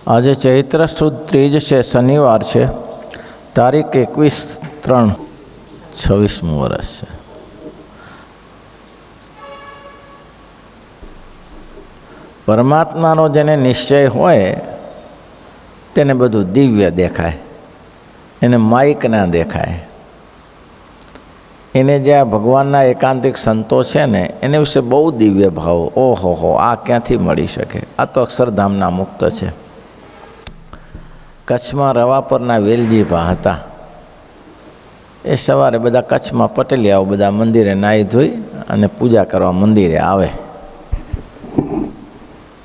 આજે ચૈત્ર સુદ ત્રીજ છે, શનિવાર છે, તારીખ 21/3/26 વર્ષ છે. પરમાત્માનો જેને નિશ્ચય હોય તેને બધું દિવ્ય દેખાય, એને માઇક ના દેખાય. એને જે આ ભગવાનના એકાંતિક સંતો છે ને એને વિશે બહુ દિવ્ય ભાવ, ઓહો આ ક્યાંથી મળી શકે, આ તો અક્ષરધામના મુક્ત છે. કચ્છમાં રવાપરના વેલજીભા હતા. એ સવારે બધા કચ્છમાં પટેલિયાઓ બધા મંદિરે નાહી ધોઈ અને પૂજા કરવા મંદિરે આવે.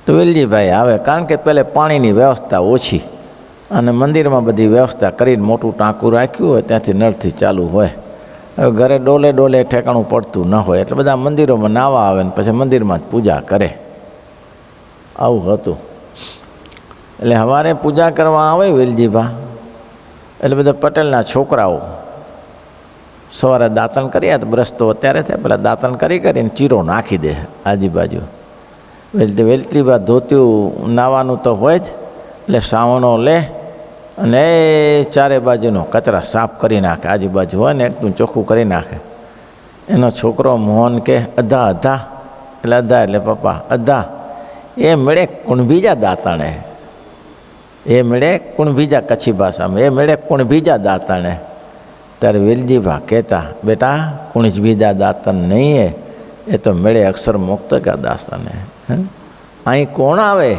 તો વેલજીભાઈ આવે, કારણ કે પહેલે પાણીની વ્યવસ્થા ઓછી અને મંદિરમાં બધી વ્યવસ્થા કરીને મોટું ટાંકું રાખ્યું હોય, ત્યાંથી નળથી ચાલુ હોય. હવે ઘરે ડોલે ઠેકાણું પડતું ન હોય એટલે બધા મંદિરોમાં નાવા આવે ને પછી મંદિરમાં જ પૂજા કરે. આવું હતું. એટલે સવારે પૂજા કરવા આવે વેલજીભા, એટલે બધા પટેલના છોકરાઓ સવારે દાંતણ કર્યા તો બ્રશ તો અત્યારે થાય, પેલા દાંતણ કરીને ચીરો નાખી દે આજુબાજુ. વેલજીભા ધોતિયું નાવાનું તો હોય જ, એટલે સાવણો લે અને ચારે બાજુનો કચરા સાફ કરી નાખે, આજુબાજુ હોય ને એટલું ચોખ્ખું કરી નાખે. એનો છોકરો મોહન કે અધા એટલે પપ્પા અધા એ મળે કુણભીજા દાંતણે, એ મળે કુણભીજા કચ્છી ભાષામાં, એ મળે કુણભીજા દાંતણે. ત્યારે વેલજીભા કહેતા, બેટા કુણભીજા દાંતણ નહીં એ તો મળે અક્ષર મુક્ત કા દાસ્તને. અહીં કોણ આવે?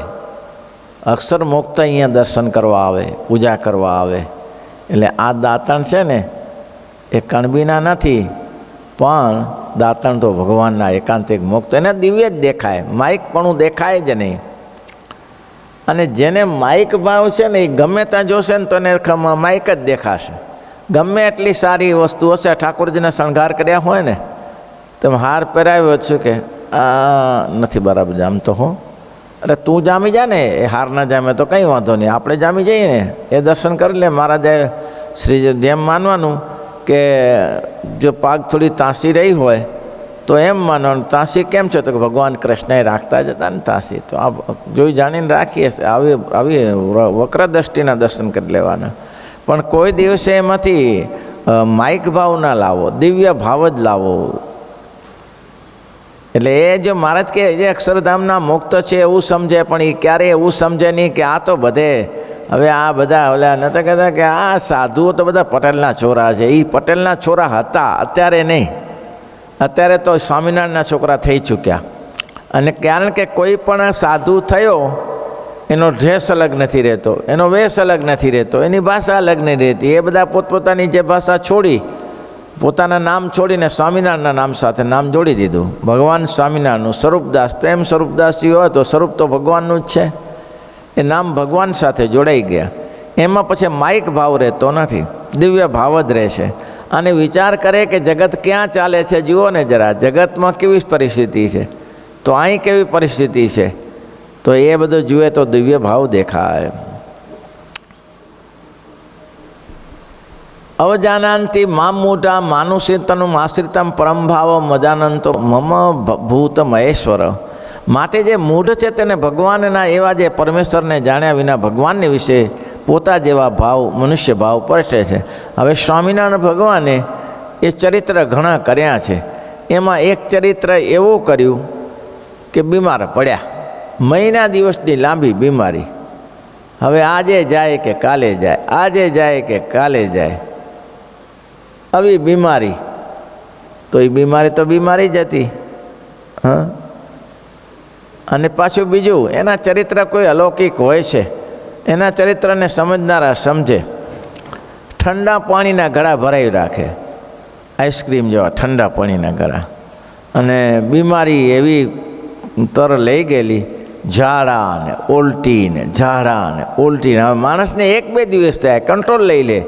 અક્ષર મુક્ત અહીંયા દર્શન કરવા આવે, પૂજા કરવા આવે. એટલે આ દાંતણ છે ને એ કણબીના નથી, પણ દાંતણ તો ભગવાનના એકાંતિક મુક્ત, એને દિવ્ય જ દેખાય, માઇક પણ દેખાય જ નહીં. અને જેને માઇક ભાવ છે ને એ ગમે ત્યાં જોશે ને તો એને માઇક જ દેખાશે. ગમે એટલી સારી વસ્તુ હશે, ઠાકોરજીને શણગાર કર્યા હોય ને, તમે હાર પહેરાવ્યો છું કે આ નથી બરાબર જામતો હો, અરે તું જામી જા ને, એ હાર ના જામે તો કંઈ વાંધો નહીં, આપણે જામી જઈએ ને, એ દર્શન કરી લે. મહારાજે શ્રી જેમ માનવાનું કે જો પાગ થોડી તાંસી રહી હોય તો એમ માનવાનું, તાંસી કેમ છે તો કે ભગવાન કૃષ્ણએ રાખતા જ હતા ને તાંસી, તો આ જોઈ જાણીને રાખીએ. આવી વક્ર દ્રષ્ટિના દર્શન કરી લેવાના. પણ કોઈ દિવસે એમાંથી માઇક ભાવ ના લાવો, દિવ્ય ભાવ જ લાવો. એટલે એ જો મહારાજ કે જે અક્ષરધામના મુક્ત છે એવું સમજે, પણ એ ક્યારેય એવું સમજે નહીં કે આ તો બધે હવે આ બધા ઓલા નતા કહેતા કે આ સાધુઓ તો બધા પટેલના છોરા છે. એ પટેલના છોરા હતા, અત્યારે નહીં. અત્યારે તો સ્વામિનારાયણના છોકરા થઈ ચૂક્યા. અને કારણ કે કોઈ પણ સાધુ થયો એનો ડ્રેસ અલગ નથી રહેતો, એનો વેશ અલગ નથી રહેતો, એની ભાષા અલગ નહીં રહેતી. એ બધા પોતપોતાની જે ભાષા છોડી, પોતાના નામ છોડીને સ્વામિનારાયણના નામ સાથે નામ જોડી દીધું. ભગવાન સ્વામિનારાયણનું સ્વરૂપદાસ, પ્રેમ સ્વરૂપદાસજી હોય તો સ્વરૂપ તો ભગવાનનું જ છે. એ નામ ભગવાન સાથે જોડાઈ ગયા. એમાં પછી માઇક ભાવ રહેતો નથી, દિવ્ય ભાવ જ રહે છે. અને વિચાર કરે કે જગત ક્યાં ચાલે છે, જુઓ ને જરા, જગતમાં કેવી પરિસ્થિતિ છે, તો અહીં કેવી પરિસ્થિતિ છે, તો એ બધું જુએ તો દિવ્ય ભાવ દેખાય. અવજાનંતિ મામ મૂઢા માનુષિતનું આશ્રિતમ પરમભાવ મજાનંતો મમ ભૂત મહેશ્વર. માટે જે મૂઢ છે તેને ભગવાનના એવા જે પરમેશ્વરને જાણ્યા વિના ભગવાનની વિશે પોતા જેવા ભાવ, મનુષ્ય ભાવ પરસે છે. હવે સ્વામિનારાયણ ભગવાને એ ચરિત્ર ઘણા કર્યા છે. એમાં એક ચરિત્ર એવું કર્યું કે બીમાર પડ્યા, મહિના દિવસની લાંબી બીમારી. હવે આજે જાય કે કાલે જાય, આજે જાય કે કાલે જાય, આવી બીમારી. તો એ બીમારી તો બીમારી જ હતી. અને પાછું બીજું, એના ચરિત્ર કોઈ અલૌકિક હોય છે, એના ચરિત્રને સમજનારા સમજે. ઠંડા પાણીના ગળા ભરાઈ રાખે, આઈસ્ક્રીમ જેવા ઠંડા પાણીના ગળા. અને બીમારી એવી તર લઈ ગયેલી, ઝાડા ને ઉલટી ને ઝાડા ને ઉલટી. હવે માણસને 1-2 દિવસ થાય, કંટ્રોલ લઈ લે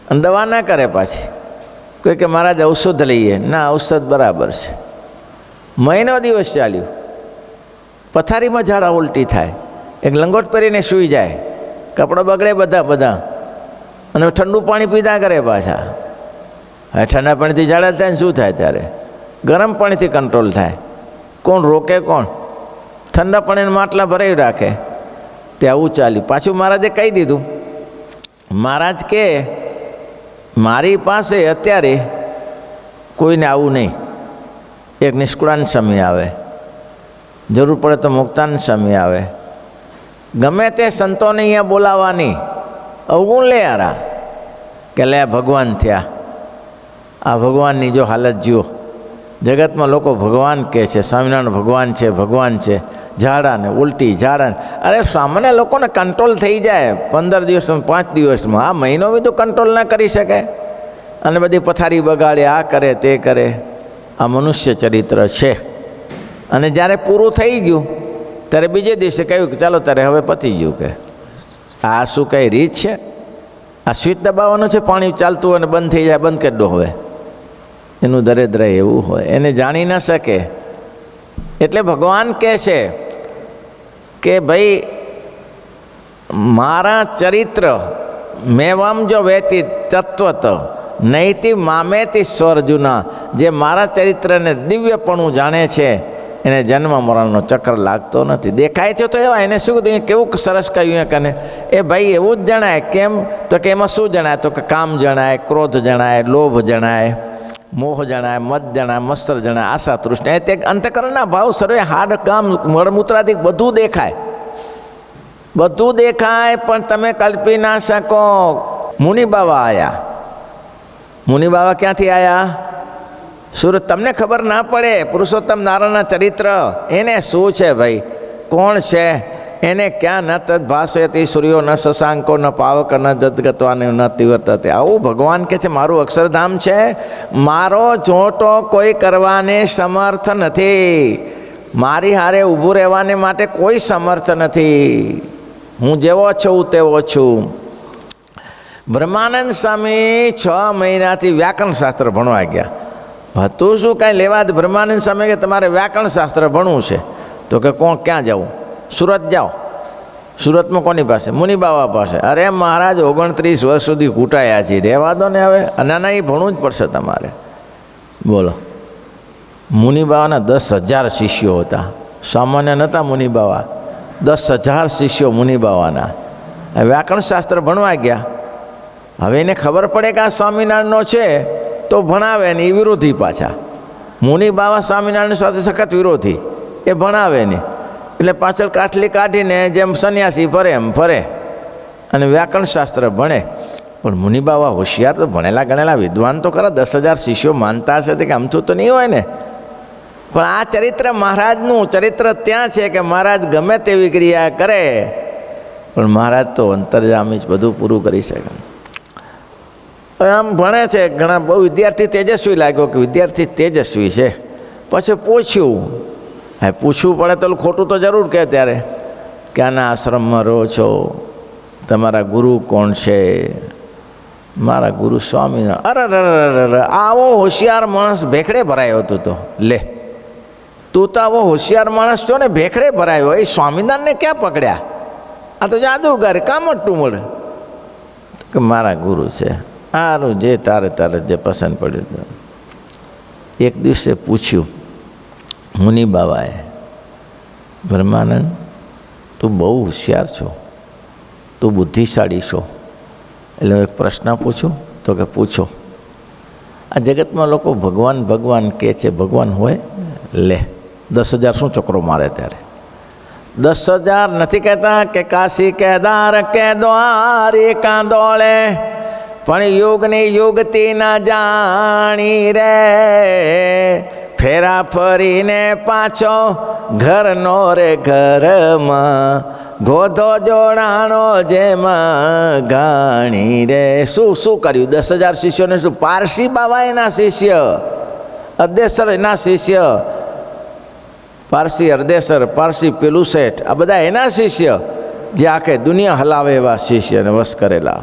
અને દવા ના કરે. પાછી કોઈ કે મહારાજ ઔષધ લઈએ, ના ઔષધ બરાબર છે. મહિનો દિવસ ચાલ્યું, પથારીમાં ઝાડા ઉલટી થાય, એક લંગોટ પહેરીને સૂઈ જાય, કપડાં બગડે બધા, અને ઠંડુ પાણી પીધા કરે પાછા. હવે ઠંડા પાણીથી ઝાડા થાય ને શું થાય? ત્યારે ગરમ પાણીથી કંટ્રોલ થાય. કોણ રોકે? કોણ? ઠંડા પાણીના માટલા ભરાઈ રાખે. તે આવું ચાલ્યું. પાછું મહારાજે કહી દીધું, મહારાજ કે મારી પાસે અત્યારે કોઈને આવું નહીં. એક નિષ્કુળાન સ્વામી આવે, જરૂર પડે તો મુક્તાન સ્વામી આવે, ગમે તે સંતોને અહીંયા બોલાવવાની. અવગુણ લે યારા કે લે ભગવાન થયા. આ ભગવાનની જો હાલત જુઓ, જગતમાં લોકો ભગવાન કહે છે, સ્વામિનારાયણ ભગવાન છે, ભગવાન છે. ઝાડા ને ઉલટી ઝાડા. અરે સામાન્ય લોકોને કંટ્રોલ થઈ જાય 15 દિવસમાં 5 દિવસમાં. આ મહિનો બી તો કંટ્રોલ ના કરી શકે, અને બધી પથારી બગાડે, આ કરે તે કરે. આ મનુષ્ય ચરિત્ર છે. અને જ્યારે પૂરું થઈ ગયું ત્યારે બીજે દિવસે કહ્યું કે ચાલો ત્યારે હવે પતી ગયું. કે આ શું કંઈ રીત છે? આ સ્વિચ દબાવવાનું છે, પાણી ચાલતું હોય અને બંધ થઈ જાય, બંધ કરી દો. હવે એનું દરિદ્ર એવું હોય, એને જાણી ન શકે. એટલે ભગવાન કહે છે કે ભાઈ મારા ચરિત્ર મેવામ જો વહેતી તત્વત નૈતિ મામેતી સ્વર્જુના. જે મારા ચરિત્રને દિવ્યપણું જાણે છે એને જન્મ મરણનો ચક્ર લાગતો નથી. દેખાય છે તો એવા, એને શું કેવું સરસ કહ્યું કને, એ ભાઈ એવું જ જણાય. કેમ તો કે એમાં શું જણાય? તો કે કામ જણાય, ક્રોધ જણાય, લોભ જણાય, મોહ જણાય, મદ જણાય, મત્સર જણાય, આશા તૃષ્ણા. તે અંતઃકરણના ભાવ સર્વે હાડ કામ મળમૂત્રાદિક બધું દેખાય, બધું દેખાય. પણ તમે કલ્પી ના શકો. મુનિ બાવા આવ્યા. મુનિ બાવા ક્યાંથી આવ્યા? સુરત. તમને ખબર ના પડે પુરુષોત્તમ નારાયણના ચરિત્ર એને શું છે ભાઈ, કોણ છે એને? ક્યાં ન તદ ભાષયતી સૂર્યો ન શશાંકો ન પાવક ન જદગતવાને ન તિવર્તતે. આવું ભગવાન કહે છે મારું અક્ષરધામ છે, મારો જોટો કોઈ કરવાને સમર્થ નથી, મારી હારે ઊભું રહેવાને માટે કોઈ સમર્થ નથી. હું જેવો છું તેવો છું. બ્રહ્માનંદ સ્વામી 6 મહિનાથી વ્યાકરણ શાસ્ત્ર ભણવા ગયા. હતું શું કાંઈ લેવા? બ્રહ્માનંદ સ્વામી કે તમારે વ્યાકરણ શાસ્ત્ર ભણવું છે. તો કે કોણ ક્યાં જવું? સુરત જાઓ. સુરતમાં કોની પાસે? મુનિ બાવા પાસે. અરે મહારાજ 29 વર્ષ સુધી કૂટાયા છે, રહેવા દો ને હવે. ના ના, એ ભણવું જ પડશે તમારે. બોલો. મુનિ બાવાના 10,000 શિષ્યો હતા, સામાન્ય નહોતા મુનિ બાવા. 10,000 શિષ્યો મુનિ બાવાના. વ્યાકરણ શાસ્ત્ર ભણવા ગયા. હવે એને ખબર પડે કે આ સ્વામિનારાયણનો છે તો ભણાવે ને. એ વિરોધી પાછા. મુનિ બાવા સ્વામિનારાયણ સાથે સખત વિરોધી. એ ભણાવે ને એટલે પાછળ કાઠલી કાઢીને જેમ સંન્યાસી ફરે એમ ફરે અને વ્યાકરણ શાસ્ત્ર ભણે. પણ મુનિ બાવા હોશિયાર તો ભણેલા ગણેલા વિદ્વાન તો ખરા. 10,000 શિષ્યો માનતા હશે કે આમથું તો નહીં હોય ને. પણ આ ચરિત્ર મહારાજનું ચરિત્ર ત્યાં છે કે મહારાજ ગમે તેવી ક્રિયા કરે પણ મહારાજ તો અંતર્જામી જ બધું પૂરું કરી શકે. આમ ભણે છે ઘણા. બહુ વિદ્યાર્થી તેજસ્વી લાગ્યો કે વિદ્યાર્થી તેજસ્વી છે. પછી પૂછ્યું, પૂછવું પડે તો ખોટું તો જરૂર કહે ત્યારે, ક્યાંના આશ્રમમાં રહો છો? તમારા ગુરુ કોણ છે? મારા ગુરુ સ્વામિનારાયણ. અરે આવો હોશિયાર માણસ ભેખડે ભરાયો હતો. તો લે, તું તો આવો હોશિયાર માણસ છો ને, ભેખડે ભરાયો. એ સ્વામિનારાયણને ક્યાં પકડ્યા? આ તો જાદુગર, કામ જ મળે. કે મારા ગુરુ છે. સારું, જે તારે જે પસંદ પડ્યું. એક દિવસે પૂછ્યું મુનિ બાવાએ, બ્રહ્માનંદ તું બહુ હોશિયાર છો, તું બુદ્ધિશાળી છો, એટલે એક પ્રશ્ન પૂછું? તો કે પૂછો. આ જગતમાં લોકો ભગવાન ભગવાન કહે છે, ભગવાન હોય? લે, 10,000 શું ચક્રો મારે ત્યારે? 10,000 નથી કહેતા કે કાશી કેદાર કે દ્વારી કાંદોળે, પણ યુગની યુગતી ના જાણી રે, ફેરા ફરીને પાછો ઘરનો રે ઘરમાં, ગોધો જોડાણો જેમાં ગાણી રે. શું શું કર્યું? 10,000 શિષ્યોને શું? પારસી બાવા એના શિષ્ય, અર્દેસર એના શિષ્ય, પારસી અર્દેસર, પારસી પેલું શેઠ, આ બધા એના શિષ્ય, જે આખે દુનિયા હલાવે એવા શિષ્યને વશ કરેલા.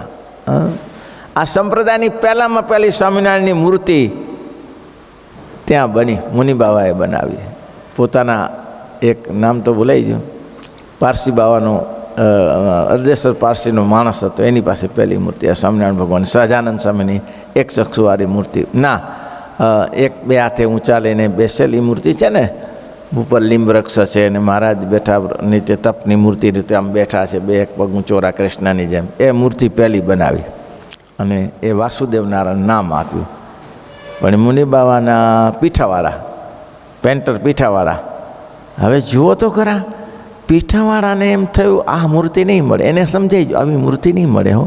આ સંપ્રદાયની પહેલામાં પહેલી સ્વામિનારાયણની મૂર્તિ ત્યાં બની, મુનિ બાવાએ બનાવી. પોતાના એક નામ તો ભૂલાઈ ગયું, પારસી બાવાનો અર્દેસર પારસીનો માણસ હતો, એની પાસે પહેલી મૂર્તિ આ સ્વામિનારાયણ ભગવાન. સહજાનંદ સ્વામીની એક ચક્ષુવાળી મૂર્તિ ના, એક બે હાથે ઊંચા લઈને બેસેલી મૂર્તિ છે ને, ઉપર લીંબ વૃક્ષ છે અને મહારાજ બેઠા નીચે તપની મૂર્તિ રીતે આમ બેઠા છે, બે એક પગ ઊંચોરા કૃષ્ણની જેમ. એ મૂર્તિ પહેલી બનાવી અને એ વાસુદેવ નારાયણ નામ આપ્યું. પણ મુનિબાવાના પીઠાવાળા, પેન્ટર પીઠાવાળા, હવે જુઓ તો ખરા, પીઠાવાળાને એમ થયું આ મૂર્તિ નહીં મળે. એને સમજાઈ ગયું આવી મૂર્તિ નહીં મળે, હો,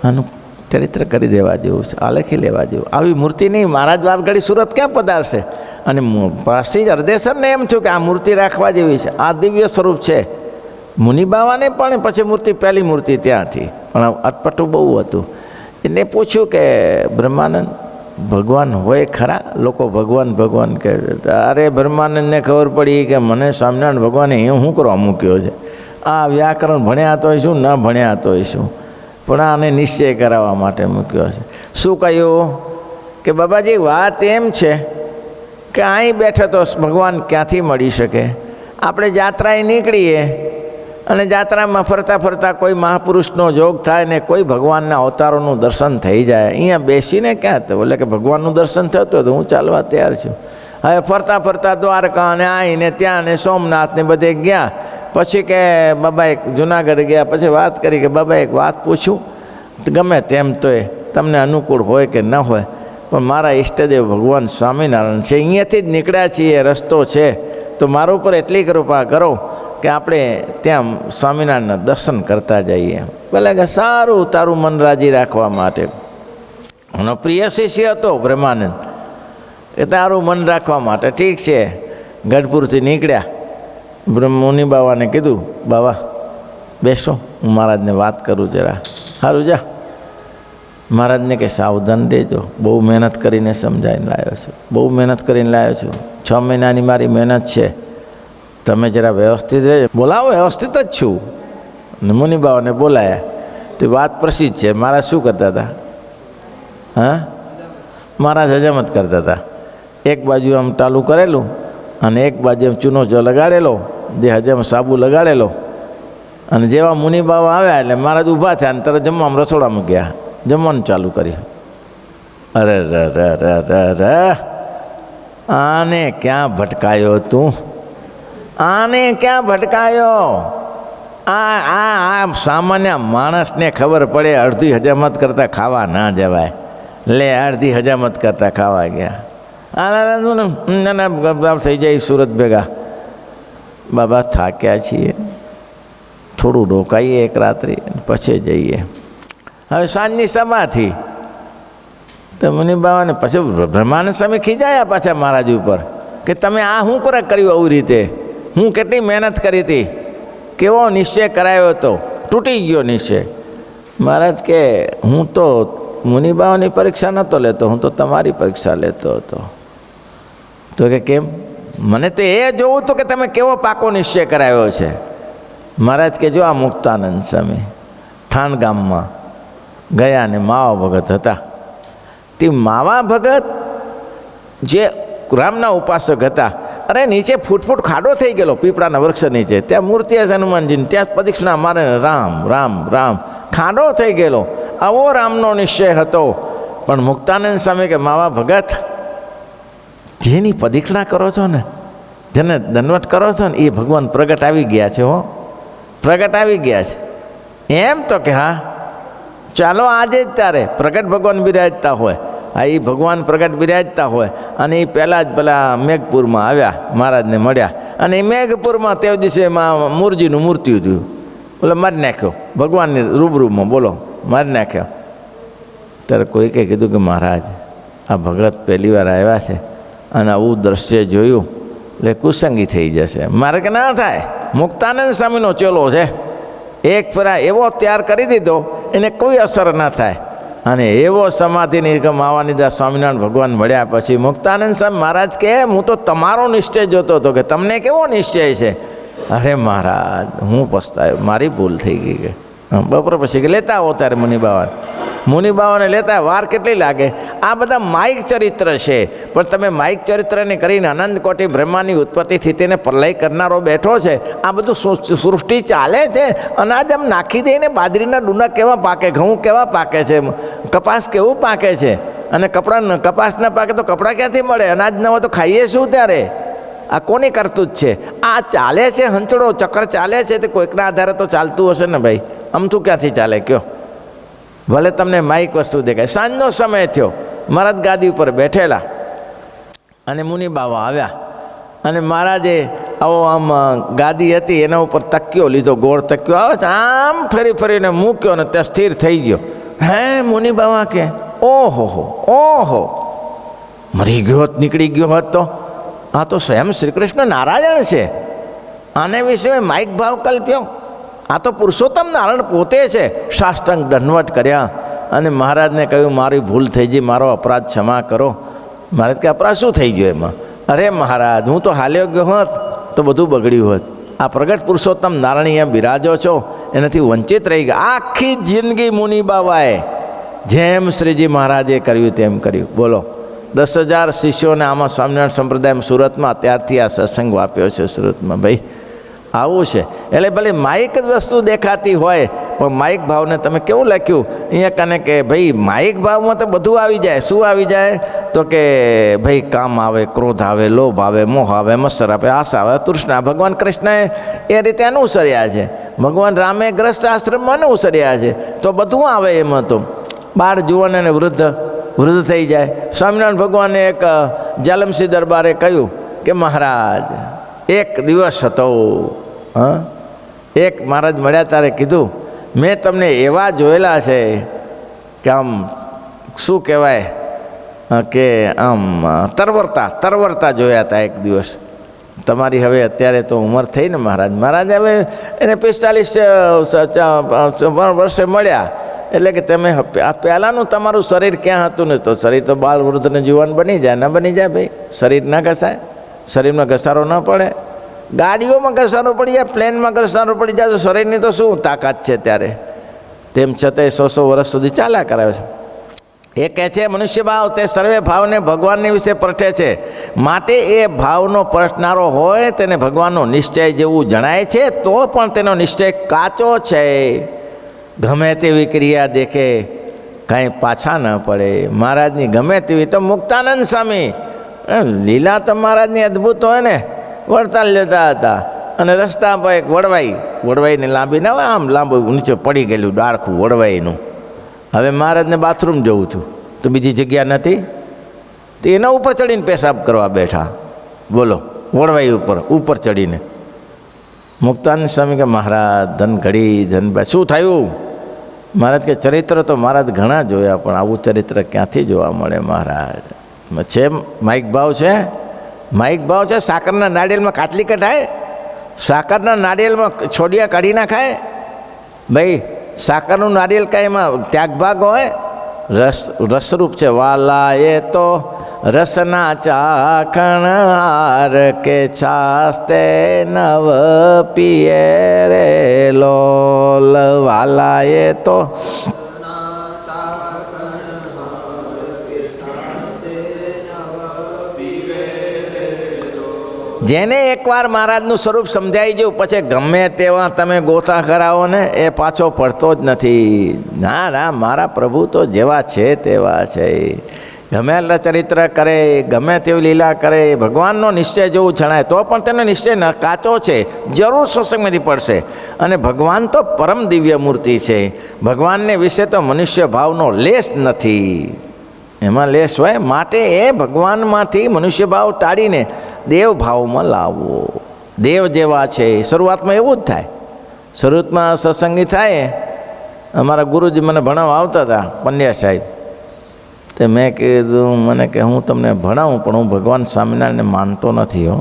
આનું ચરિત્ર કરી દેવા જેવું છે, આ લખી લેવા જેવું. આવી મૂર્તિ નહીં, મહારાજ વારઘડી સુરત ક્યાં પધારશે? અને પ્રાચીન હરદેસરને એમ થયું કે આ મૂર્તિ રાખવા જેવી છે, આ દિવ્ય સ્વરૂપ છે. મુનિબાવાને પણ પછી મૂર્તિ, પહેલી મૂર્તિ ત્યાંથી, પણ અટપટું બહુ હતું. એને પૂછ્યું કે બ્રહ્માનંદ ભગવાન હોય ખરા? લોકો ભગવાન ભગવાન કહે. અરે બ્રહ્માનંદને ખબર પડી કે મને સ્વામિનારાયણ ભગવાને એ શું કરવા મૂક્યો છે? આ વ્યાકરણ ભણ્યા તોય શું, ન ભણ્યા તોય શું, પણ આને નિશ્ચય કરાવવા માટે મૂક્યો છે. શું કહ્યું કે બાબાજી વાત એમ છે કે અહીં બેઠે તો ભગવાન ક્યાંથી મળી શકે? આપણે જાત્રાએ નીકળીએ અને જાત્રામાં ફરતા ફરતા કોઈ મહાપુરુષનો જોગ થાય ને કોઈ ભગવાનના અવતારોનું દર્શન થઈ જાય, અહીંયા બેસીને ક્યાં તો એટલે કે ભગવાનનું દર્શન થતું તો હું ચાલવા તૈયાર છું. હવે ફરતા ફરતા દ્વારકા ને આવીને ત્યાં ને સોમનાથ ને બધે ગયા. પછી કે બાબા એક જુનાગઢ ગયા, પછી વાત કરી કે બાબા એક વાત પૂછું, ગમે તેમ તો એ તમને અનુકૂળ હોય કે ન હોય, પણ મારા ઈષ્ટદેવ ભગવાન સ્વામિનારાયણ છે, અહીંયાથી જ નીકળ્યા છીએ, રસ્તો છે, તો મારા ઉપર એટલી કૃપા કરો કે આપણે ત્યાં સ્વામિનારાયણના દર્શન કરતા જઈએ. ભલે કે સારું, તારું મન રાજી રાખવા માટે. એનો પ્રિય શિષ્ય હતો બ્રહ્માનંદ, એ તારું મન રાખવા માટે ઠીક છે. ગઢપુરથી નીકળ્યા, મુનિ બાવાને કીધું બાવા બેસો, હું મહારાજને વાત કરું જરા. સારું જા. મહારાજને કે સાવધાન રહેજો, બહુ મહેનત કરીને સમજાવીને લાવ્યો છું, બહુ મહેનત કરીને લાવ્યો છું, 6 મહિનાની મારી મહેનત છે, તમે જરા વ્યવસ્થિત રહેજો. બોલાવો, વ્યવસ્થિત જ છું. અને મુનિ બાવાને બોલાયા તો વાત પ્રસિદ્ધ છે. મહારાજ શું કરતા હતા? હા, મહારાજ હજામત કરતા હતા. એક બાજુ આમ ટાલું કરેલું અને એક બાજુ આમ ચૂનો જો લગાડેલો, જે હજામ સાબુ લગાડેલો, અને જેવા મુનિ બાવા આવ્યા એટલે મહારાજ ઊભા થયા અને તરત જમવામાં રસોડા મૂક્યા, જમવાનું ચાલુ કર્યું. અરે ર આને ક્યાં ભટકાયો તું? આને ક્યાં ભટકાયો? આ સામાન્ય માણસને ખબર પડે અડધી હજામત કરતાં ખાવા ના જવાય, લે અડધી હજામત કરતાં ખાવા ગયા. થઈ જાય સુરત ભેગા. બાબા થાક્યા છીએ, થોડું રોકાઈએ એક રાત્રિ પછી જઈએ. હવે સાંજની સભાથી તો મુનિ બાવાને પછી બ્રહ્માનંદ સ્વામી ખીજાયા પાછા મહારાજ ઉપર કે તમે આ શું કર્યું આવી રીતે? હું કેટલી મહેનત કરી હતી, કેવો નિશ્ચય કરાયો હતો, તૂટી ગયો નિશ્ચય. મહારાજ કે હું તો મુનિ બાવાની પરીક્ષા નહોતો લેતો, હું તો તમારી પરીક્ષા લેતો હતો. તો કે કેમ? મને તો એ જોવું હતું કે તમે કેવો પાકો નિશ્ચય કરાયો છે. મહારાજ કે જો આ મુક્તાનંદ સ્વામી થાન ગામમાં ગયા ને માવા ભગત હતા. તે માવા ભગત જે રામના ઉપાસક હતા, અરે નીચે ફૂટ ખાડો થઈ ગયેલો પીપળાના વૃક્ષ નીચે, ત્યાં મૂર્તિ હશે હનુમાનજીની, ત્યાં પ્રદક્ષિણા મારે રામ રામ રામ, ખાડો થઈ ગયેલો. આવો રામનો નિશ્ચય હતો. પણ મુક્તાનંદ સ્વામી કે માવા ભગત જેની પ્રદક્ષિણા કરો છો ને, જેને દંડવટ કરો છો ને, એ ભગવાન પ્રગટ આવી ગયા છે. હો, પ્રગટ આવી ગયા છે. એમ તો કે હા ચાલો આજે જ તારે પ્રગટ ભગવાન બિરાજતા હોય, હા એ ભગવાન પ્રગટ બિરાજતા હોય. અને એ પહેલાં જ પેલા મેઘપુરમાં આવ્યા, મહારાજને મળ્યા. અને એ મેઘપુરમાં તે દિવસે મૂરજીનું મૃત્યુ થયું, બોલો મારી નાખ્યો ભગવાનની રૂબરૂમાં, બોલો મારી નાખ્યો. ત્યારે કોઈ કંઈ કીધું કે મહારાજ આ ભગત પહેલી વાર આવ્યા છે અને આવું દ્રશ્ય જોયું એટલે કુસંગી થઈ જશે. મારે કે ના થાય, મુક્તાનંદ સ્વામીનો ચેલો છે, એક ફેરા એવો તૈયાર કરી દીધો એને કોઈ અસર ના થાય. અને એવો સમાધિની માવાની દા સ્વામિનારાયણ ભગવાન મળ્યા પછી મુક્તાનંદ સ્વામી મહારાજ કે હું તો તમારો નિશ્ચય જોતો હતો કે તમને કેવો નિશ્ચય છે. અરે મહારાજ હું પસ્તાયો, મારી ભૂલ થઈ ગઈ. કે બપોર પછી કે લેતા આવો ત્યારે મુનિ બાવાને લેતા વાર કેટલી લાગે? આ બધા માઇક ચરિત્ર છે, પણ તમે માઇક ચરિત્રને કરીને અનંત કોટી બ્રહ્માની ઉત્પત્તિ સ્થિતિને પ્રલય કરનારો બેઠો છે. આ બધું સૃષ્ટિ ચાલે છે. અનાજ આમ નાખી દઈને બાજરીના ડૂના કેવા પાકે, ઘઉં કેવા પાકે છે, કપાસ કેવું પાકે છે. અને કપાસ ના પાકે તો કપડાં ક્યાંથી મળે? અનાજ ન હોય તો ખાઈએ શું ત્યારે? આ કોની કરતું જ છે? આ ચાલે છે હંચડો, ચક્કર ચાલે છે તે કોઈકના આધારે તો ચાલતું હશે ને ભાઈ. અમથું ક્યાંથી ચાલે કયો? ભલે તમને માઇક વસ્તુ દેખાય. સાંજનો સમય થયો, મહારાજ ગાદી ઉપર બેઠેલા અને મુનિ બાવા આવ્યા અને મહારાજે આવો આમ ગાદી હતી એના ઉપર તકિયો લીધો, ગોળ તકિયો આવે છે, આમ ફરી ફરીને મૂક્યો ને ત્યાં સ્થિર થઈ ગયો. હે મુનિ બાવા કે ઓહો મરી ગયો હોત, નીકળી ગયો હોત તો? આ તો સ્વયં શ્રી કૃષ્ણ નારાયણ છે, આને વિશે માઇક ભાવ કલ્પ્યો? આ તો પુરુષોત્તમ નારાયણ પોતે છે. સાષ્ટાંગ દંડવત કર્યા અને મહારાજને કહ્યું મારી ભૂલ થઈ ગઈ, મારો અપરાધ ક્ષમા કરો. મહારાજ કે અપરાધ શું થઈ ગયો એમાં? અરે મહારાજ, હું તો હાલ્યો ગયો હોત તો બધું બગડ્યું હોત. આ પ્રગટ પુરુષોત્તમ નારાયણ અહીંયા બિરાજો છો, એનાથી વંચિત રહી ગયા. આખી જિંદગી મુનિ બાવાએ જેમ શ્રીજી મહારાજે કર્યું તેમ કર્યું. બોલો, 10,000 શિષ્યોને આમાં સ્વામિનારાયણ સંપ્રદાયમાં સુરતમાં ત્યારથી આ સત્સંગ વાપ્યો છે સુરતમાં. ભાઈ આવું છે. એટલે ભલે માઇક જ વસ્તુ દેખાતી હોય પણ માઇક ભાવને તમે કેવું લખ્યું અહીંયા કને કે ભાઈ માઇક ભાવમાં તો બધું આવી જાય. શું આવી જાય? તો કે ભાઈ કામ આવે, ક્રોધ આવે, લોભ આવે, મોહ આવે, મત્સર આવે, આશા આવે, તૃષ્ણા. ભગવાન કૃષ્ણએ એ રીતે અનુસર્યા છે. ભગવાન રામે ગ્રસ્ત આશ્રમમાં અનુસર્યા છે. તો બધું આવે એમાં. તો 12 જુવાન અને વૃદ્ધ થઈ જાય. સ્વામિનારાયણ ભગવાને એક જાલમસિંહ દરબારે કહ્યું કે મહારાજ એક દિવસ હતો, એક મહારાજ મળ્યા ત્યારે કીધું મેં તમને એવા જોયેલા છે કે આમ શું કહેવાય કે આમ તરવરતા જોયા હતા એક દિવસ. તમારી હવે અત્યારે તો ઉંમર થઈ ને મહારાજ. મહારાજ હવે એને 45 વર્ષે મળ્યા એટલે કે તમે આ પહેલાંનું તમારું શરીર ક્યાં હતું ને? તો શરીર તો બાળ વૃદ્ધને જુવાન બની જાય. ન બની જાય ભાઈ? શરીર ન ઘસાય, શરીરમાં ઘસારો ન પડે. ગાડીઓમાં ઘસારો પડી જાય, પ્લેનમાં ઘસારો પડી જાય તો શરીરની તો શું તાકાત છે ત્યારે? તેમ છતાંય 100 વર્ષ સુધી ચાલ્યા કરાવે છે. એ કહે છે મનુષ્ય ભાવ તે સર્વે ભાવને ભગવાનની વિશે પરઠે છે, માટે એ ભાવનો પરખનારો હોય તેને ભગવાનનો નિશ્ચય જેવું જણાય છે તો પણ તેનો નિશ્ચય કાચો છે. ગમે તેવી ક્રિયા દેખે કાંઈ પાછા ન પડે. મહારાજની ગમે તેવી તો મુક્તાનંદ સ્વામી લીલા તો મહારાજની અદ્ભુત હોય ને, વડતાલ લેતા હતા અને રસ્તા પર એક વડવાઈને લાંબી ના હોય, આમ લાંબુ નીચે પડી ગયેલું ડાળખું વડવાઈનું. હવે મહારાજને બાથરૂમ જવું હતું તો બીજી જગ્યા નથી, તો એના ઉપર ચડીને પેશાબ કરવા બેઠા. બોલો, વડવાઈ ઉપર ચડીને. મુક્તાનંદ સ્વામી કે મહારાજ ધન ઘડી ધનભાઈ શું થયું? મહારાજ કે ચરિત્ર તો મહારાજ ઘણા જોયા પણ આવું ચરિત્ર ક્યાંથી જોવા મળે મહારાજ? છે માઇક ભાવ છે, માઇક ભાવ છે. સાકરના નાળિયેરમાં કાટલી કઢાય, સાકરના નાળિયેરમાં છોડિયા કાઢી નાખાય. ભાઈ સાકરનું નાળિયેર કાંઈ એમાં ત્યાગભાગ હોય? રસરૂપ છે. વાલા એ તો રસના ચાખણાર કે છાસ્તે નવ પીએ રે લોલ. વાલા એ તો જેને એકવાર મહારાજનું સ્વરૂપ સમજાઈ ગયું પછી ગમે તેવા તમે ગોથા કરાવો ને એ પાછો પડતો જ નથી. ના, મારા પ્રભુ તો જેવા છે તેવા છે. ગમે એટલા ચરિત્ર કરે, ગમે તેવી લીલા કરે, ભગવાનનો નિશ્ચય જેવું જણાય તો પણ તેનો નિશ્ચય કાચો છે, જરૂર સત્સંગમાંથી પડશે. અને ભગવાન તો પરમ દિવ્ય મૂર્તિ છે. ભગવાનને વિશે તો મનુષ્ય ભાવનો લેશ નથી, એમાં લેશ હોય. માટે એ ભગવાનમાંથી મનુષ્ય ભાવ ટાળીને દેવ ભાવમાં લાવવો. દેવ જેવા છે. શરૂઆતમાં એવું જ થાય. શરૂઆતમાં સત્સંગી થાય. અમારા ગુરુજી મને ભણાવવા આવતા હતા, પંડ્યા સાહેબ. તે મેં કીધું મને કે હું તમને ભણાવું પણ હું ભગવાન સ્વામિનારાયણને માનતો નથી હો.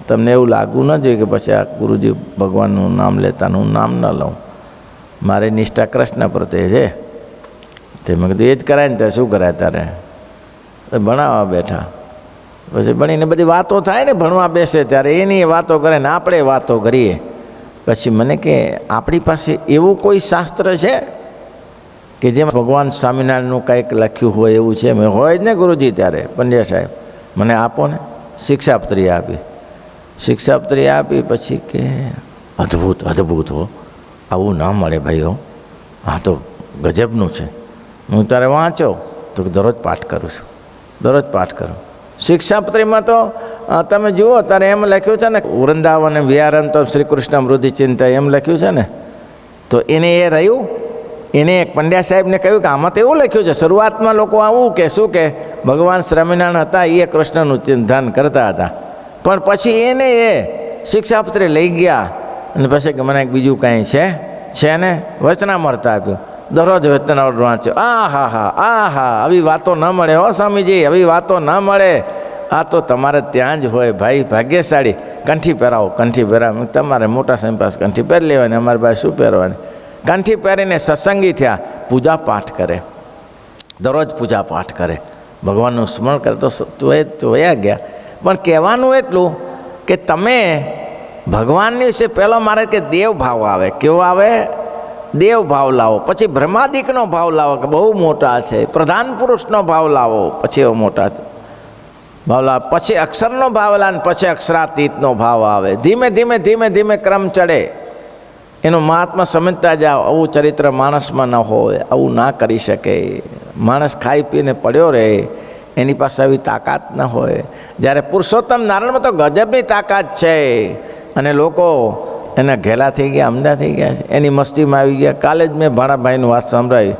તમને એવું લાગવું ન જોઈએ કે પછી આ ગુરુજી ભગવાનનું નામ લેતા હું નામ ન લઉં. મારી નિષ્ઠા કૃષ્ણ પ્રત્યે છે. તે મેં કીધું એ જ કરાય ને ત્યાં શું કરાય તારે? ભણાવવા બેઠા. પછી ભણીને બધી વાતો થાય ને, ભણવા બેસે ત્યારે એની વાતો કરે ને આપણે વાતો કરીએ. પછી મને કે આપણી પાસે એવું કોઈ શાસ્ત્ર છે કે જેમાં ભગવાન સ્વામિનારાયણનું કંઈક લખ્યું હોય એવું છે? મેં હોય જ ને ગુરુજી. ત્યારે પંડ્યા સાહેબ મને આપો ને. શિક્ષાપત્રી આપી. શિક્ષાપત્રી આપી પછી કે અદ્ભુત હો, આવું ના મળે ભાઈ હો, હા તો ગજબનું છે. હું તારે વાંચો તો દરરોજ પાઠ કરું છું, દરરોજ પાઠ કરું. શિક્ષાપત્રીમાં તો તમે જુઓ ત્યારે એમ લખ્યું છે ને, વૃંદાવન વિહારમ તો શ્રી કૃષ્ણ મૃદિ ચિંતા એમ લખ્યું છે ને, તો એને એ રહ્યું. એને એક પંડ્યા સાહેબને કહ્યું કે આમાં તો એવું લખ્યું છે, શરૂઆતમાં લોકો આવું કે શું કે ભગવાન સ્વામિનારાયણ હતા એ કૃષ્ણનું ધ્યાન કરતા હતા, પણ પછી એને એ શિક્ષાપત્રી લઈ ગયા અને પછી કે મને બીજું કાંઈ છે ને વચનામૃત આપ્યું. દરરોજ વચનામૃત વાંચ્યો. આ આવી વાતો ન મળે હો સ્વામીજી, આવી વાતો ન મળે. આ તો તમારે ત્યાં જ હોય ભાઈ, ભાગ્યશાળી. કંઠી પહેરાવો, કંઠી પહેરાવો. તમારે મોટા સાહેબ પાસે કંઠી પહેરી લેવાની, અમારી પાસે શું પહેરવાની. કંઠી પહેરીને સત્સંગી થયા, પૂજા પાઠ કરે, દરરોજ પૂજા પાઠ કરે, ભગવાનનું સ્મરણ કરે. તો વયા ગયા. પણ કહેવાનું એટલું કે તમે ભગવાનની વિશે પહેલો મારે કે દેવ ભાવ આવે. કેવો આવે? દેવ ભાવ લાવો. પછી બ્રહ્માદિકનો ભાવ લાવો કે બહુ મોટા છે. પ્રધાન પુરુષનો ભાવ લાવો, પછી એવો મોટા ભાવ લાવો. પછી અક્ષરનો ભાવ લાવે, પછી અક્ષરાતીતનો ભાવ આવે. ધીમે ધીમે ધીમે ધીમે ક્રમ ચડે. એનું મહાત્મા સમજતા જાઓ. આવું ચરિત્ર માણસમાં ન હોય, આવું ના કરી શકે. માણસ ખાઈ પીને પડ્યો રહે, એની પાસે આવી તાકાત ન હોય. જ્યારે પુરુષોત્તમ નારાયણમાં તો ગજબની તાકાત છે, અને લોકો એના ઘેલા થઈ ગયા, અમદા થઈ ગયા છે, એની મસ્તીમાં આવી ગયા. કાલે જ મેં ભાણાભાઈનું વાત સાંભળાવી.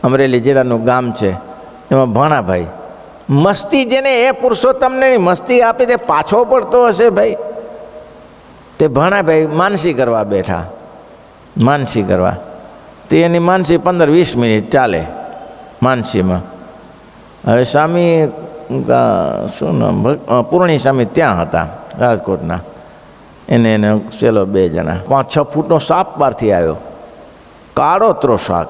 અમરેલી જિલ્લાનું ગામ છે, એમાં ભાણાભાઈ મસ્તી, જેને એ પુરુષોત્તમને મસ્તી આપી તે પાછો પડતો હશે ભાઈ. તે ભાણાભાઈ માનસી કરવા બેઠા, માનસી કરવા. તે એની માનસી 15-20 મિનિટ ચાલે માનસીમાં. હવે સ્વામી શું નામ, પૂર્ણી સ્વામી ત્યાં હતા રાજકોટના. એને ચેલો 2 જણા, 5-6 ફૂટનો સાપ બહારથી આવ્યો, કાળો ત્રોશાક.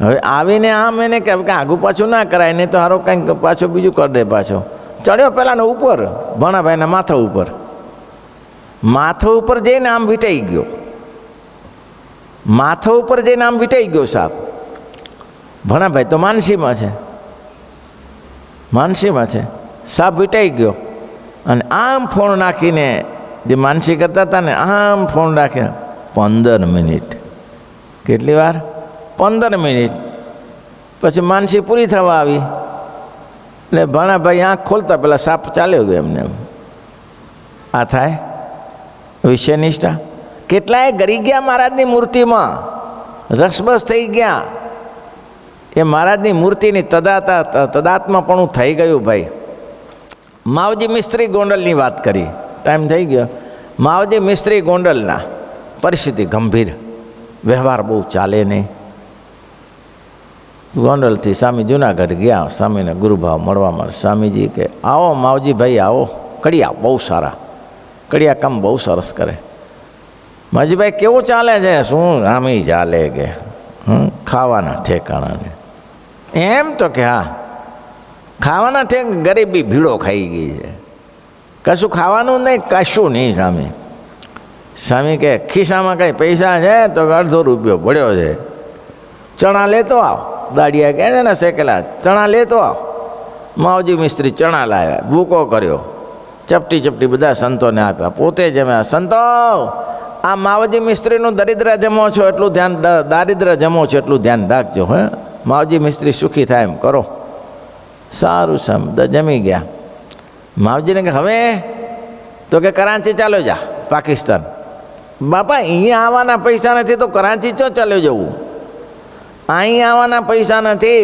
હવે આવીને આમ એને કે આગું પાછું ના કરાય, નહીં તો હારો કંઈક પાછું બીજું કરી દે. પાછો ચડ્યો પેલાનો ઉપર, ભાણાભાઈના માથા ઉપર. માથા ઉપર જઈને આમ વીંટાઈ ગયો, માથા ઉપર જઈને આમ વીંટાઈ ગયો સાપ. ભાણાભાઈ તો માનસીમાં છે, માનસીમાં છે. સાપ વીંટાઈ ગયો અને આમ ફોન નાખીને, જે માનસી કરતા હતા ને, આમ ફોન નાખીને 15 મિનિટ. કેટલી વાર? 15 મિનિટ. પછી માનસી પૂરી થવા આવી એટલે ભાણાભાઈ આંખ ખોલતા પેલા સાપ ચાલ્યો ગયો એમને. આ થાય વિષયનિષ્ઠા. કેટલાય ગરી ગયા મહારાજની મૂર્તિમાં, રસબસ થઈ ગયા. એ મહારાજની મૂર્તિની તદાત્માપણું થઈ ગયું ભાઈ. માવજી મિસ્ત્રી ગોંડલની વાત કરી, ટાઈમ થઈ ગયો. માવજી મિસ્ત્રી ગોંડલના પરિસ્થિતિ ગંભીર, વ્યવહાર બહુ ચાલે નહીં. ગોંડલથી સ્વામી જુનાગઢ ગયા, સ્વામીને ગુરુભાવ મળવામાં. સ્વામીજી કે આવો માવજી ભાઈ આવો, કડિયા બહુ સારા, કડિયા કામ બહુ સરસ કરે. માવજીભાઈ કેવું ચાલે છે? શું આમી ચાલે કે ખાવાના ઠેકાણાને? એમ તો કે હા, ખાવાના ઠેક ગરીબી ભીડો ખાઈ ગઈ છે, કશું ખાવાનું નહીં, કશું નહીં. સ્વામી સ્વામી કે ખિસ્સામાં કંઈ પૈસા છે? તો 1/2 રૂપિયો પડ્યો છે, ચણા લેતો આવ. દાડિયા કહે છે ને શેકેલા, ચણા લેતો આવ. માવજી મિસ્ત્રી ચણા લાવ્યા, ભૂકો કર્યો, ચપટી ચપટી બધા સંતોને આપ્યા, પોતે જમ્યા. સંતો, આ માવજી મિસ્ત્રીનું દરિદ્ર જમો છો એટલું ધ્યાન, દારિદ્ર જમો છો એટલું ધ્યાન રાખજો. હે, માવજી મિસ્ત્રી સુખી થાય એમ કરો. સારું સામ જમી ગયા. માવજીને કે હવે તો કે કરાંચી ચાલો જા, પાકિસ્તાન. બાપા અહીંયા આવવાના પૈસા નથી તો કરાંચી ચો ચાલ્યો જવું? અહીં આવવાના પૈસા નથી,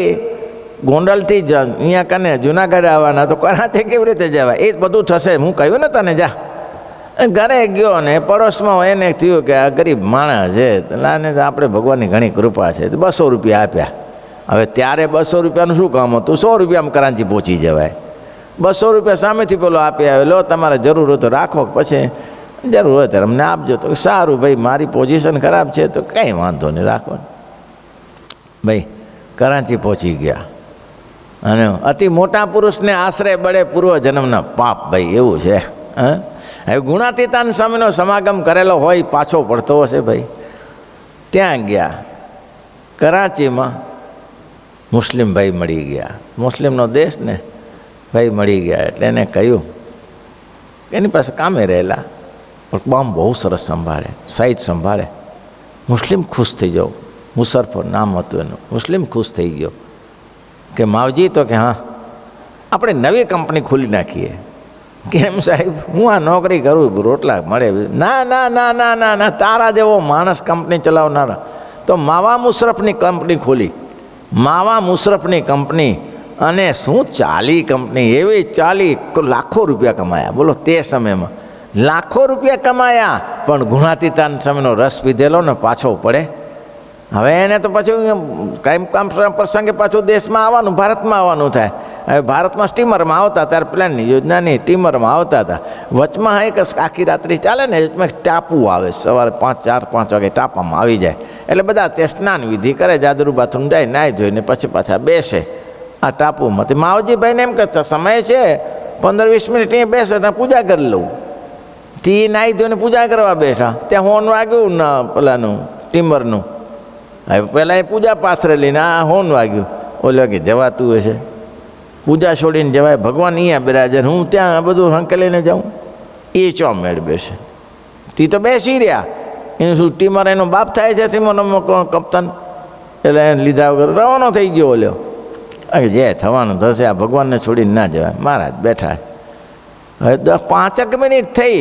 ગોંડલથી જ અહીંયા કને જુનાગઢ આવવાના, તો કરાંચી કેવી રીતે જવાય? એ જ બધું થશે. હું કહ્યું ને તને, જા. ઘરે ગયો ને પડોશમાં એને થયું કે આ ગરીબ માણસ છે, એટલે આપણે ભગવાનની ઘણી કૃપા છે, 200 રૂપિયા આપ્યા. હવે ત્યારે 200 રૂપિયાનું શું કામ હતું? 100 રૂપિયામાં કરાંચી પહોંચી જવાય. 200 રૂપિયા સામેથી પેલો આપી આવ્યો, લો તમારે જરૂર હોય તો રાખો, પછી જરૂર હોય ત્યારે અમને આપજો. તો સારું ભાઈ, મારી પોઝિશન ખરાબ છે તો કંઈ વાંધો નહીં, રાખો. ભાઈ કરાંચી પહોંચી ગયા. અને અતિ મોટા પુરુષને આશરે બળે પૂર્વજન્મના પાપ. ભાઈ એવું છે. હા, હવે ગુણાતીતાન સ્વામીનો સમાગમ કરેલો હોય, પાછો પડતો હશે ભાઈ. ત્યાં ગયા કરાંચીમાં, મુસ્લિમ ભાઈ મળી ગયા. મુસ્લિમનો દેશ ને, ભાઈ મળી ગયા. એટલે એને કહ્યું, એની પાસે કામે રહેલા, પણ કામ બહુ સરસ સંભાળે, સાઈટ સંભાળે. મુસ્લિમ ખુશ થઈ જાઓ. મુસરફર નામ હતું એનું. મુસ્લિમ ખુશ થઈ ગયો કે માવજી, તો કે હા આપણે નવી કંપની ખોલી નાખીએ. કેમ સાહેબ, હું આ નોકરી કરું, રોટલા મળે. ના ના ના ના ના ના, તારા જેવો માણસ કંપની ચલાવનારા. તો માવા મુશરફની કંપની ખોલી, માવા મુશરફની કંપની, અને શું ચાલી કંપની, એવી ચાલી લાખો રૂપિયા કમાયા. બોલો, તે સમયમાં લાખો રૂપિયા કમાયા, પણ ગુણાતીતાન સમયનો રસ પીધેલો ને પાછો પડે. હવે એને તો પછી કામ પ્રસંગે પાછું દેશમાં આવવાનું, ભારતમાં આવવાનું થાય. હવે ભારતમાં સ્ટીમરમાં આવતા, ત્યારે પ્લાનની યોજનાની સ્ટીમરમાં આવતા હતા. વચમાં એક આખી રાત્રિ ચાલે ને, વચમાં ટાપુ આવે, સવારે 4-5 વાગે ટાપામાં આવી જાય. એટલે બધા તે સ્નાન વિધિ કરે, જાદુ બાથરૂમ જાય, નાહી ધોઈને પછી પાછા બેસે આ ટાપુમાં. માવજીભાઈને એમ કહેતા, સમય છે 15-20 મિનિટ અહીંયા બેસે, ત્યાં પૂજા કરી લઉં. તે નાહી ધોઈને પૂજા કરવા બેઠા, ત્યાં હોર્ન વાગ્યું ને પેલાનું સ્ટીમરનું. હવે પહેલાં એ પૂજા પાથરેલી ને આ હોર્ન વાગ્યું. ઓલો કે જવાતું હશે, પૂજા છોડીને જવાય, ભગવાન અહીંયા બિરાજે, હું ત્યાં બધું હંકેલીને જાઉં. એ ચો મેળ બેસે. તે તો બેસી રહ્યા, એનું શું સ્ટીમર એનો બાપ થાય છે, સ્ટીમરનો કપ્તાન. એટલે એને લીધા વગર રવાનો થઈ ગયો. ઓલ્યો જે થવાનું થશે, આ ભગવાનને છોડીને ના જવાય. મહારાજ બેઠા. હવે 5 મિનિટ થઈ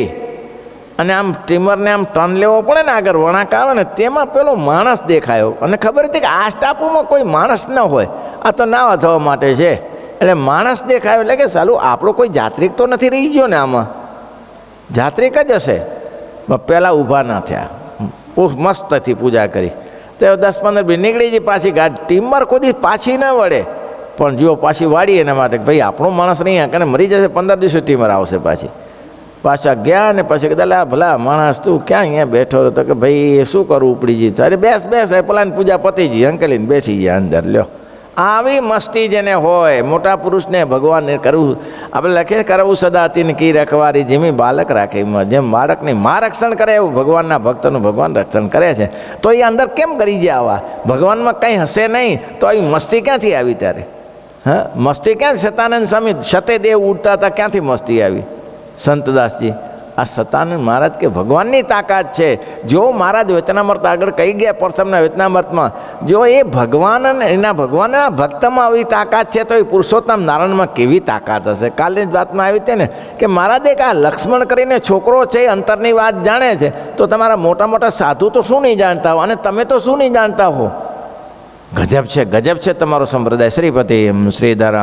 અને આમ સ્ટીમરને આમ ટર્ન લેવો પડે ને, આગળ વળાંક આવે ને, તેમાં પેલો માણસ દેખાયો. અને ખબર હતી કે આ ટાપુમાં કોઈ માણસ ન હોય, આ તો નાવા થવા માટે છે. એટલે માણસ દેખાયો એટલે કે સાલું આપણો કોઈ જાત્રિક તો નથી રહી ગયો ને, આમાં જાત્રિક જ હશે. પહેલાં ઊભા ના થયા, મસ્તથી પૂજા કરી. તો 10-15 મિનિટ નીકળી જઈ પાછી ગાડી. ટીમર કોઈ પાછી ન વળે, પણ જો પાછી વાળી એના માટે ભાઈ આપણો માણસ નહીં, કારણ મરી જશે, 15 દિવસે ટીમર આવશે પાછી. પાછા ગયા ને પછી કીધા, ભલા માણસ તું ક્યાં અહીંયા બેઠો હતો? કે ભાઈ શું કરું, ઉપડી જઈ. અરે બેસ બેસ, પેલાની પૂજા પતી ગઈ, અંકેલીને બેસી ગયા અંદર. લ્યો, આવી મસ્તી જેને હોય, મોટા પુરુષને ભગવાનને કરવું. આપણે લખીએ, કરવું સદાતીને કી રખવારી, જેમી બાળક રાખે, જેમ બાળકની મા રક્ષણ કરે એવું ભગવાનના ભક્તનું ભગવાન રક્ષણ કરે છે. તો એ અંદર કેમ કરી જાય આવા? ભગવાનમાં કંઈ હશે નહીં તો આવી મસ્તી ક્યાંથી આવી? ત્યારે હા, મસ્તી ક્યાં? સતાનંદ સ્વામી સતેદેવ ઉડતા હતા, ક્યાંથી મસ્તી આવી? સંતદાસજી, આ સતાનંદ મહારાજ કે ભગવાનની તાકાત છે. જો મહારાજ વચનામૃત આગળ કહી ગયા, પ્રથમના વચનામૃતમાં, જો એ ભગવાન એના ભગવાનના ભક્તમાં આવી તાકાત છે, તો એ પુરુષોત્તમ નારાયણમાં કેવી તાકાત હશે? કાલની જ વાતમાં આવી હતી ને કે મહારાજે આ લક્ષ્મણ કરીને છોકરો છે, અંતરની વાત જાણે છે, તો તમારા મોટા મોટા સાધુ તો શું નહીં જાણતા હો, અને તમે તો શું નહીં જાણતા હો? ગજબ છે, ગજબ છે તમારો સંપ્રદાય. શ્રીપતિ શ્રીધર.